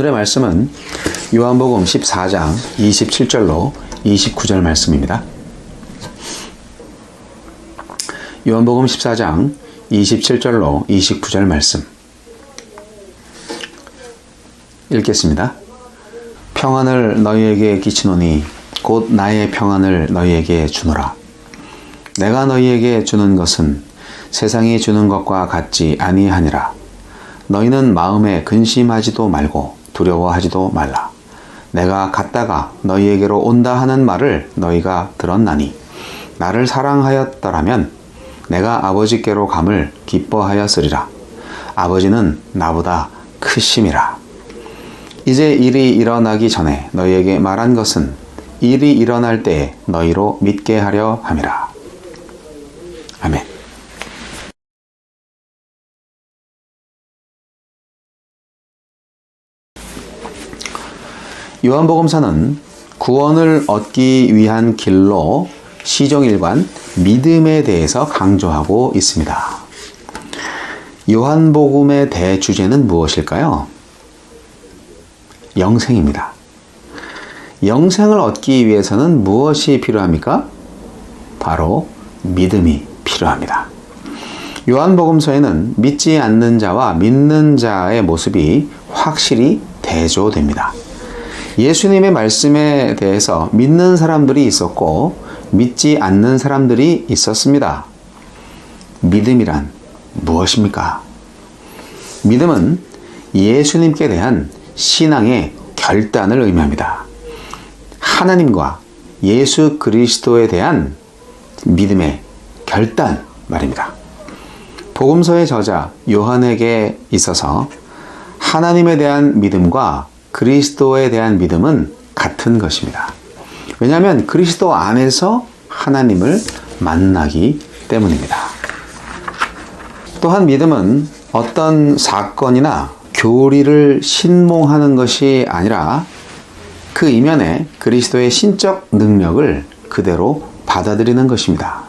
오늘의 말씀은 요한복음 14장 27절로 29절 말씀입니다. 요한복음 14장 27절로 29절 말씀 읽겠습니다. 평안을 너희에게 끼치노니 곧 나의 평안을 너희에게 주노라. 내가 너희에게 주는 것은 세상이 주는 것과 같지 아니하니라. 너희는 마음에 근심하지도 말고 두려워하지도 말라. 내가 갔다가 너희에게로 온다 하는 말을 너희가 들었나니 나를 사랑하였더라면 내가 아버지께로 감을 기뻐하였으리라. 아버지는 나보다 크심이라. 이제 일이 일어나기 전에 너희에게 말한 것은 일이 일어날 때에 너희로 믿게 하려 함이라. 아멘. 요한복음서는 구원을 얻기 위한 길로 시종일관 믿음에 대해서 강조하고 있습니다. 요한복음의 대주제는 무엇일까요? 영생입니다. 영생을 얻기 위해서는 무엇이 필요합니까? 바로 믿음이 필요합니다. 요한복음서에는 믿지 않는 자와 믿는 자의 모습이 확실히 대조됩니다. 예수님의 말씀에 대해서 믿는 사람들이 있었고 믿지 않는 사람들이 있었습니다. 믿음이란 무엇입니까? 믿음은 예수님께 대한 신앙의 결단을 의미합니다. 하나님과 예수 그리스도에 대한 믿음의 결단 말입니다. 복음서의 저자 요한에게 있어서 하나님에 대한 믿음과 그리스도에 대한 믿음은 같은 것입니다. 왜냐하면 그리스도 안에서 하나님을 만나기 때문입니다. 또한 믿음은 어떤 사건이나 교리를 신봉하는 것이 아니라 그 이면에 그리스도의 신적 능력을 그대로 받아들이는 것입니다.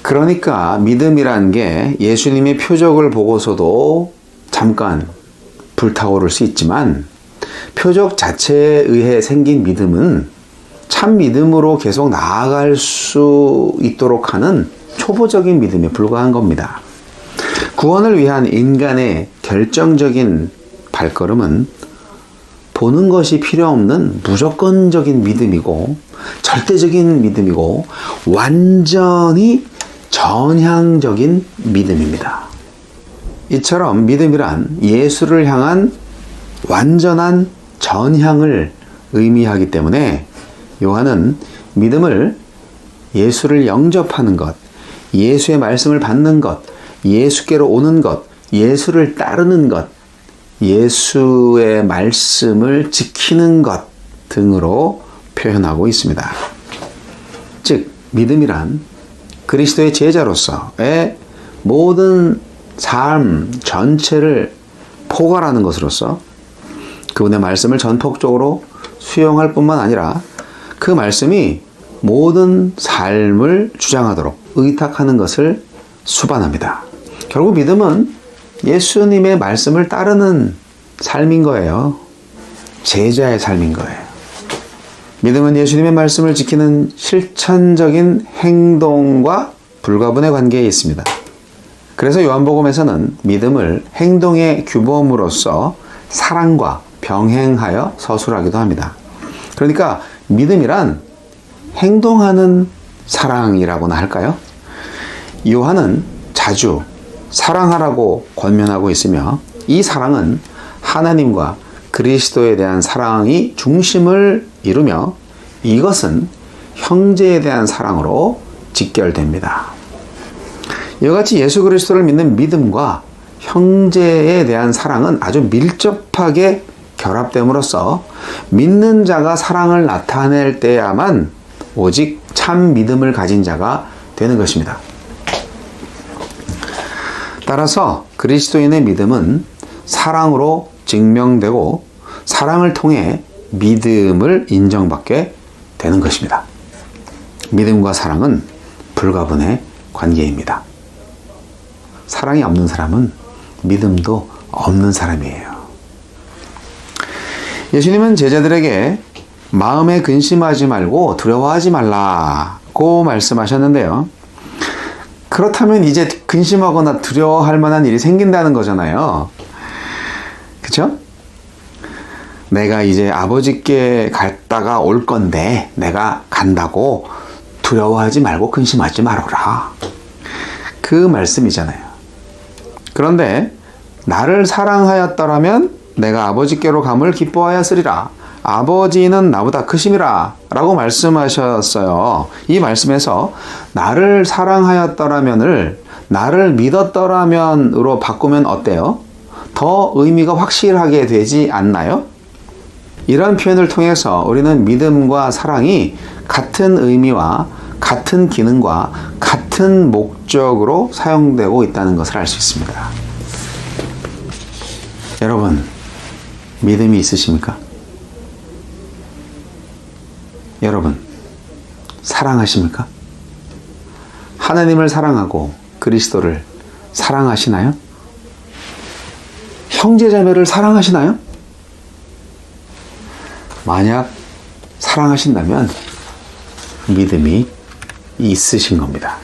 그러니까 믿음이란 게 예수님의 표적을 보고서도 잠깐 불타오를 수 있지만 표적 자체에 의해 생긴 믿음은 참 믿음으로 계속 나아갈 수 있도록 하는 초보적인 믿음에 불과한 겁니다. 구원을 위한 인간의 결정적인 발걸음은 보는 것이 필요 없는 무조건적인 믿음이고 절대적인 믿음이고 완전히 전향적인 믿음입니다. 이처럼 믿음이란 예수를 향한 완전한 전향을 의미하기 때문에 요한은 믿음을 예수를 영접하는 것, 예수의 말씀을 받는 것, 예수께로 오는 것, 예수를 따르는 것, 예수의 말씀을 지키는 것 등으로 표현하고 있습니다. 즉, 믿음이란 그리스도의 제자로서의 모든 삶 전체를 포괄하는 것으로서 그분의 말씀을 전폭적으로 수용할 뿐만 아니라 그 말씀이 모든 삶을 주장하도록 의탁하는 것을 수반합니다. 결국 믿음은 예수님의 말씀을 따르는 삶인 거예요. 제자의 삶인 거예요. 믿음은 예수님의 말씀을 지키는 실천적인 행동과 불가분의 관계에 있습니다. 그래서 요한복음에서는 믿음을 행동의 규범으로서 사랑과 병행하여 서술하기도 합니다. 그러니까 믿음이란 행동하는 사랑이라고나 할까요? 요한은 자주 사랑하라고 권면하고 있으며 이 사랑은 하나님과 그리스도에 대한 사랑이 중심을 이루며 이것은 형제에 대한 사랑으로 직결됩니다. 이와 같이 예수 그리스도를 믿는 믿음과 형제에 대한 사랑은 아주 밀접하게 결합됨으로써 믿는 자가 사랑을 나타낼 때야만 오직 참 믿음을 가진 자가 되는 것입니다. 따라서 그리스도인의 믿음은 사랑으로 증명되고 사랑을 통해 믿음을 인정받게 되는 것입니다. 믿음과 사랑은 불가분의 관계입니다. 사랑이 없는 사람은 믿음도 없는 사람이에요. 예수님은 제자들에게 마음에 근심하지 말고 두려워하지 말라고 말씀하셨는데요. 그렇다면 이제 근심하거나 두려워할 만한 일이 생긴다는 거잖아요. 그쵸? 내가 이제 아버지께 갔다가 올 건데 내가 간다고 두려워하지 말고 근심하지 말아라. 그 말씀이잖아요. 그런데 나를 사랑하였더라면 내가 아버지께로 감을 기뻐하였으리라. 아버지는 나보다 크심이라 라고 말씀하셨어요. 이 말씀에서 나를 사랑하였더라면을 나를 믿었더라면으로 바꾸면 어때요? 더 의미가 확실하게 되지 않나요? 이런 표현을 통해서 우리는 믿음과 사랑이 같은 의미와 같은 기능과 같은 목적으로 사용되고 있다는 것을 알 수 있습니다. 여러분, 믿음이 있으십니까? 여러분, 사랑하십니까? 하나님을 사랑하고 그리스도를 사랑하시나요? 형제자매를 사랑하시나요? 만약 사랑하신다면 믿음이 있으신 겁니다.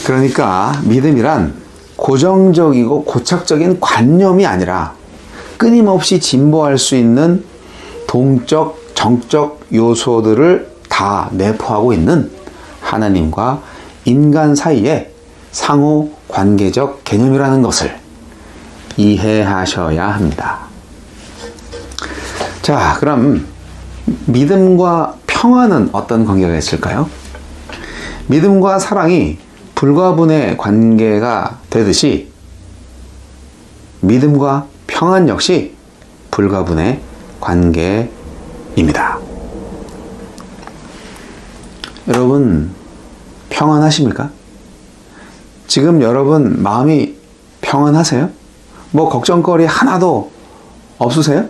그러니까 믿음이란 고정적이고 고착적인 관념이 아니라 끊임없이 진보할 수 있는 동적, 정적 요소들을 다 내포하고 있는 하나님과 인간 사이의 상호 관계적 개념이라는 것을 이해하셔야 합니다. 자, 그럼 믿음과 평안은 어떤 관계가 있을까요? 믿음과 사랑이 불가분의 관계가 되듯이 믿음과 평안 역시 불가분의 관계입니다. 여러분, 평안하십니까? 지금 여러분 마음이 평안하세요? 뭐 걱정거리 하나도 없으세요?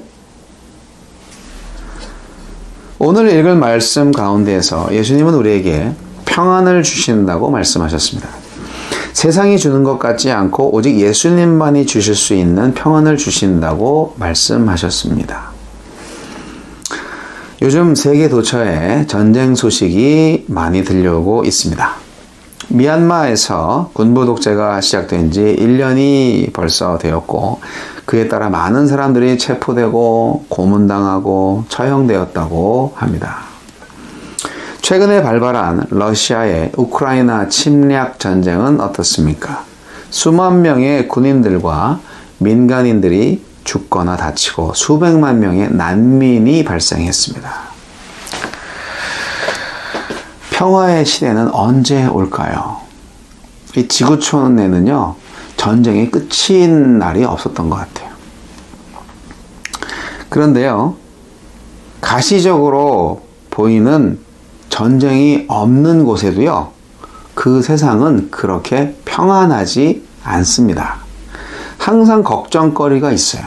오늘 읽을 말씀 가운데에서 예수님은 우리에게 평안을 주신다고 말씀하셨습니다. 세상이 주는 것 같지 않고 오직 예수님만이 주실 수 있는 평안을 주신다고 말씀하셨습니다. 요즘 세계 도처에 전쟁 소식이 많이 들려오고 있습니다. 미얀마에서 군부 독재가 시작된 지 1년이 벌써 되었고 그에 따라 많은 사람들이 체포되고 고문당하고 처형되었다고 합니다. 최근에 발발한 러시아의 우크라이나 침략 전쟁은 어떻습니까? 수만 명의 군인들과 민간인들이 죽거나 다치고 수백만 명의 난민이 발생했습니다. 평화의 시대는 언제 올까요? 이 지구촌에는요, 전쟁이 끝인 날이 없었던 것 같아요. 그런데요, 가시적으로 보이는 전쟁이 없는 곳에도요, 그 세상은 그렇게 평안하지 않습니다. 항상 걱정거리가 있어요.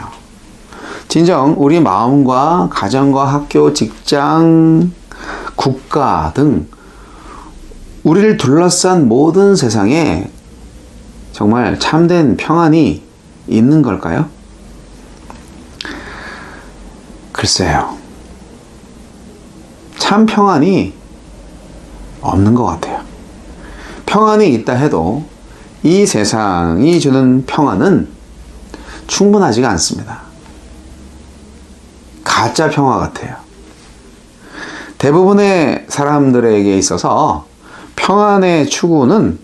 진정 우리 마음과 가정과 학교, 직장, 국가 등 우리를 둘러싼 모든 세상에 정말 참된 평안이 있는 걸까요? 글쎄요. 참 평안이 없는 것 같아요. 평안이 있다 해도 이 세상이 주는 평안은 충분하지가 않습니다. 가짜 평화 같아요. 대부분의 사람들에게 있어서 평안의 추구는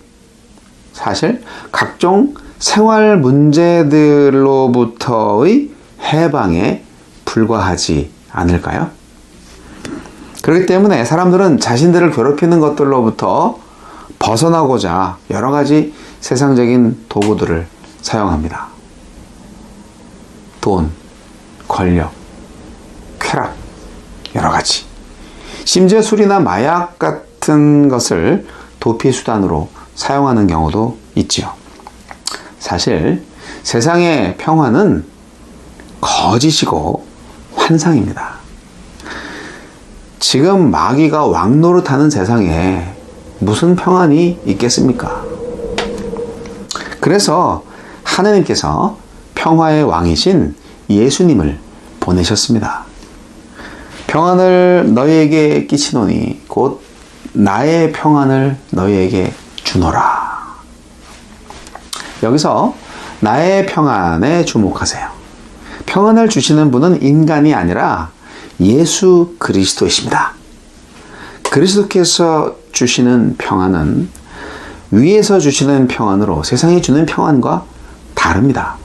사실 각종 생활 문제들로부터의 해방에 불과하지 않을까요? 그렇기 때문에 사람들은 자신들을 괴롭히는 것들로부터 벗어나고자 여러 가지 세상적인 도구들을 사용합니다. 돈, 권력, 쾌락, 여러 가지. 심지어 술이나 마약 같은 것을 도피 수단으로 사용하는 경우도 있지요. 사실 세상의 평화는 거짓이고 환상입니다. 지금 마귀가 왕노릇하는 세상에 무슨 평안이 있겠습니까? 그래서 하나님께서 평화의 왕이신 예수님을 보내셨습니다. 평안을 너희에게 끼치노니 곧 나의 평안을 너희에게 주노라. 여기서 나의 평안에 주목하세요. 평안을 주시는 분은 인간이 아니라 예수 그리스도이십니다. 그리스도께서 주시는 평안은 위에서 주시는 평안으로 세상이 주는 평안과 다릅니다.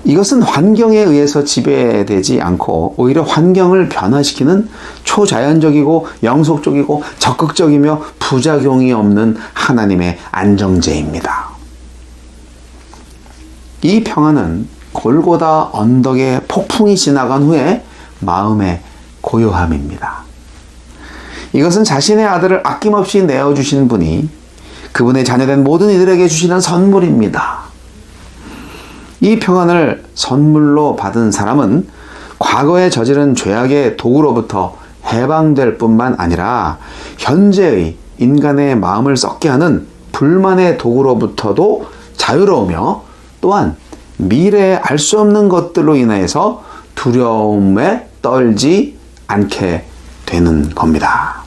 이것은 환경에 의해서 지배되지 않고 오히려 환경을 변화시키는 초자연적이고 영속적이고 적극적이며 부작용이 없는 하나님의 안정제입니다. 이 평안은 골고다 언덕에 폭풍이 지나간 후에 마음의 고요함입니다. 이것은 자신의 아들을 아낌없이 내어주신 분이 그분의 자녀된 모든 이들에게 주시는 선물입니다. 이 평안을 선물로 받은 사람은 과거에 저지른 죄악의 도구로부터 해방될 뿐만 아니라 현재의 인간의 마음을 썩게 하는 불만의 도구로부터도 자유로우며 또한 미래에 알 수 없는 것들로 인해서 두려움에 떨지 않게 되는 겁니다.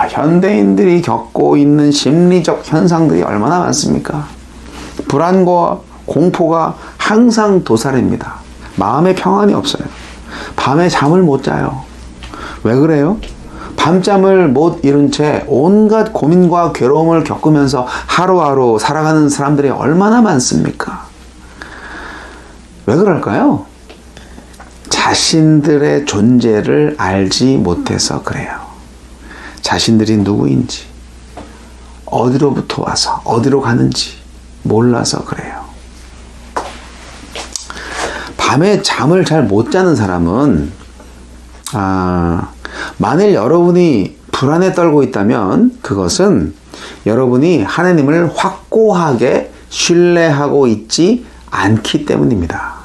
현대인들이 겪고 있는 심리적 현상들이 얼마나 많습니까? 불안과 공포가 항상 도사립니다. 마음의 평안이 없어요. 밤에 잠을 못 자요. 왜 그래요? 밤잠을 못 이룬 채 온갖 고민과 괴로움을 겪으면서 하루하루 살아가는 사람들이 얼마나 많습니까? 왜 그럴까요? 자신들의 존재를 알지 못해서 그래요. 자신들이 누구인지, 어디로부터 와서 어디로 가는지 몰라서 그래요. 밤에 잠을 잘 못 자는 사람은 만일 여러분이 불안에 떨고 있다면 그것은 여러분이 하나님을 확고하게 신뢰하고 있지 않기 때문입니다.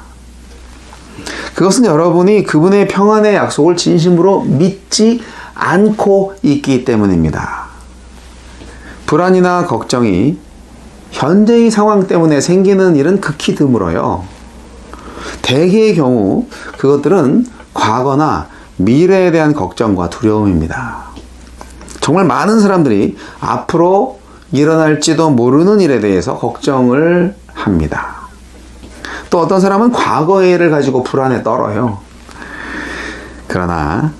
그것은 여러분이 그분의 평안의 약속을 진심으로 믿지 않고 있기 때문입니다. 불안이나 걱정이 현재의 상황 때문에 생기는 일은 극히 드물어요. 대개의 경우 그것들은 과거나 미래에 대한 걱정과 두려움입니다. 정말 많은 사람들이 앞으로 일어날지도 모르는 일에 대해서 걱정을 합니다. 또 어떤 사람은 과거의 일을 가지고 불안에 떨어요. 그러나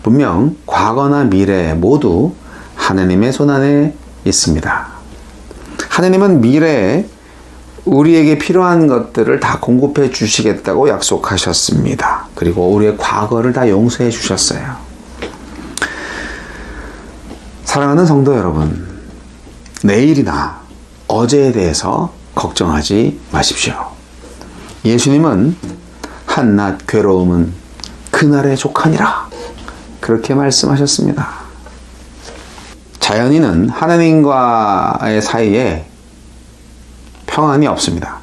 분명 과거나 미래 모두 하나님의 손안에 있습니다. 하나님은 미래에 우리에게 필요한 것들을 다 공급해 주시겠다고 약속하셨습니다. 그리고 우리의 과거를 다 용서해 주셨어요. 사랑하는 성도 여러분, 내일이나 어제에 대해서 걱정하지 마십시오. 예수님은 한낱 괴로움은 그날에 족하니라 그렇게 말씀하셨습니다. 자연인은 하나님과의 사이에 평안이 없습니다.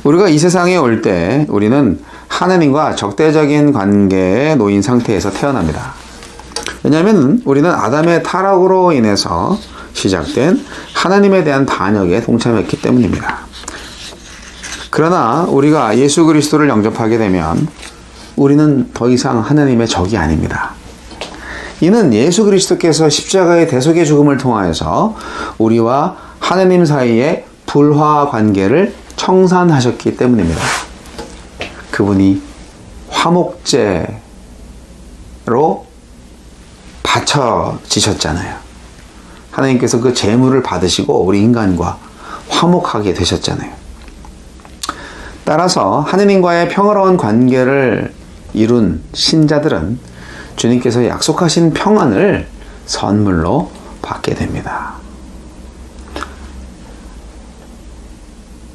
우리가 이 세상에 올 때 우리는 하나님과 적대적인 관계에 놓인 상태에서 태어납니다. 왜냐하면 우리는 아담의 타락으로 인해서 시작된 하나님에 대한 반역에 동참했기 때문입니다. 그러나 우리가 예수 그리스도를 영접하게 되면 우리는 더 이상 하나님의 적이 아닙니다. 이는 예수 그리스도께서 십자가의 대속의 죽음을 통하여서 우리와 하나님 사이에 불화 관계를 청산하셨기 때문입니다. 그분이 화목제로 바쳐지셨잖아요. 하나님께서 그 제물을 받으시고 우리 인간과 화목하게 되셨잖아요. 따라서 하느님과의 평화로운 관계를 이룬 신자들은 주님께서 약속하신 평안을 선물로 받게 됩니다.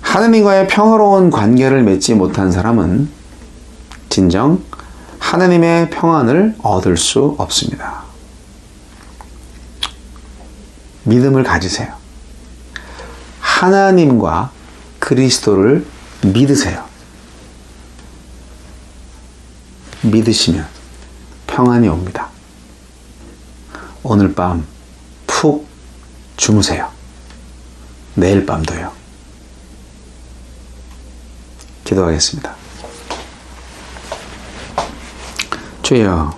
하느님과의 평화로운 관계를 맺지 못한 사람은 진정 하느님의 평안을 얻을 수 없습니다. 믿음을 가지세요. 하나님과 그리스도를 믿으세요. 믿으시면 평안이 옵니다. 오늘 밤 푹 주무세요. 내일 밤도요. 기도하겠습니다. 주여,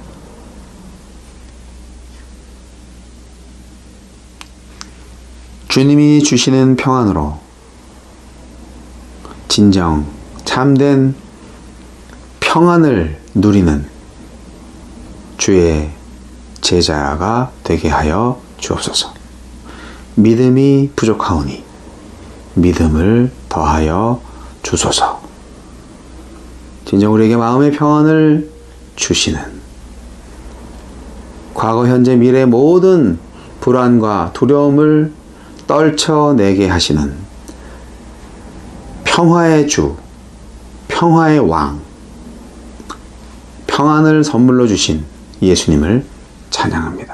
주님이 주시는 평안으로 진정 참된 평안을 누리는 주의 제자가 되게 하여 주옵소서. 믿음이 부족하오니 믿음을 더하여 주소서. 진정 우리에게 마음의 평안을 주시는, 과거 현재 미래 모든 불안과 두려움을 떨쳐내게 하시는 평화의 주, 평화의 왕, 평안을 선물로 주신 예수님을 찬양합니다.